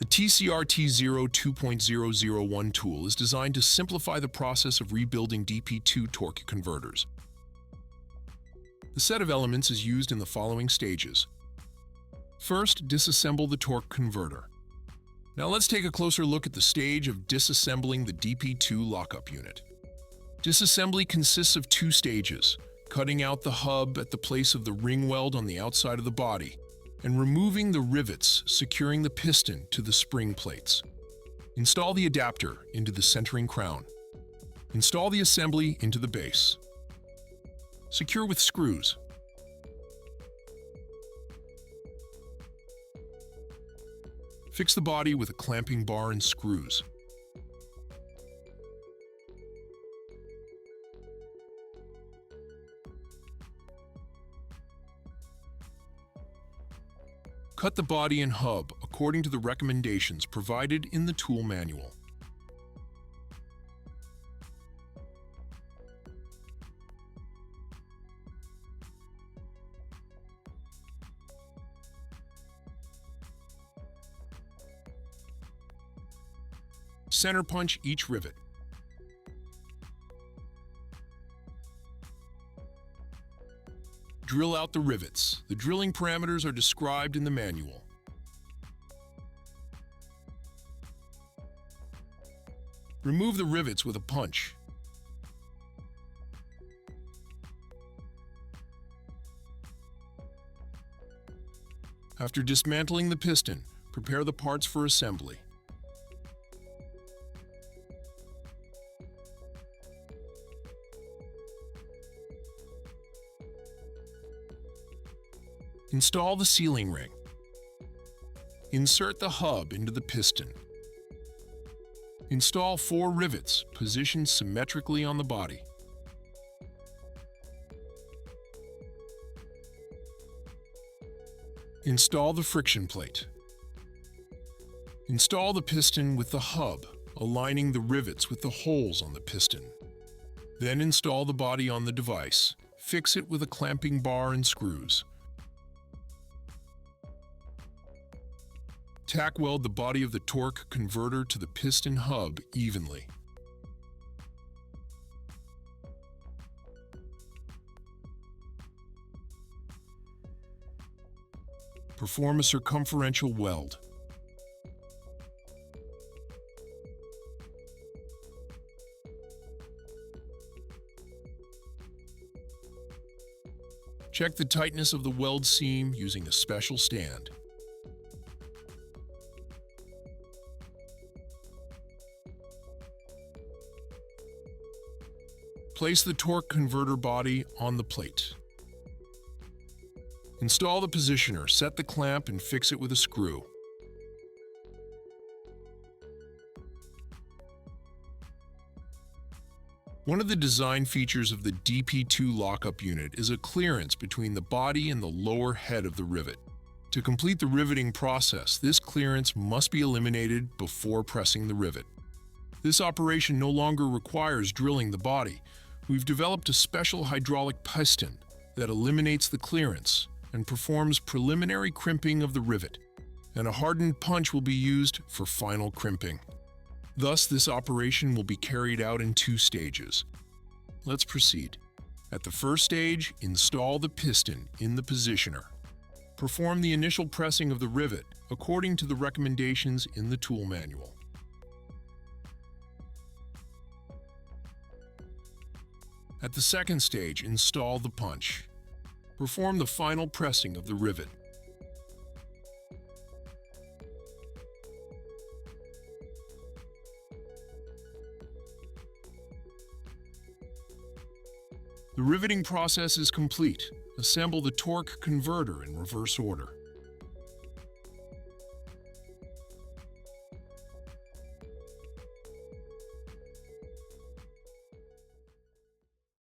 The TCRT 02.001 tool is designed to simplify the process of rebuilding DP2 torque converters. The set of elements is used in the following stages. First, disassemble the torque converter. Now let's take a closer look at the stage of disassembling the DP2 lockup unit. Disassembly consists of two stages: cutting out the hub at the place of the ring weld on the outside of the body, and removing the rivets securing the piston to the spring plates. Install the adapter into the centering crown. Install the assembly into the base. Secure with screws. Fix the body with a clamping bar and screws. Cut the body and hub according to the recommendations provided in the tool manual. Center punch each rivet. Drill out the rivets. The drilling parameters are described in the manual. Remove the rivets with a punch. After dismantling the piston, prepare the parts for assembly. Install the sealing ring. Insert the hub into the piston. Install 4 rivets positioned symmetrically on the body. Install the friction plate. Install the piston with the hub, aligning the rivets with the holes on the piston. Then install the body on the device. Fix it with a clamping bar and screws. Tack weld the body of the torque converter to the piston hub evenly. Perform a circumferential weld. Check the tightness of the weld seam using a special stand. Place the torque converter body on the plate. Install the positioner, set the clamp, and fix it with a screw. One of the design features of the DP2 lockup unit is a clearance between the body and the lower head of the rivet. To complete the riveting process, this clearance must be eliminated before pressing the rivet. This operation no longer requires drilling the body. We've developed a special hydraulic piston that eliminates the clearance and performs preliminary crimping of the rivet, and a hardened punch will be used for final crimping. Thus, this operation will be carried out in 2 stages. Let's proceed. At the first stage, install the piston in the positioner. Perform the initial pressing of the rivet according to the recommendations in the tool manual. At the second stage, install the punch. Perform the final pressing of the rivet. The riveting process is complete. Assemble the torque converter in reverse order.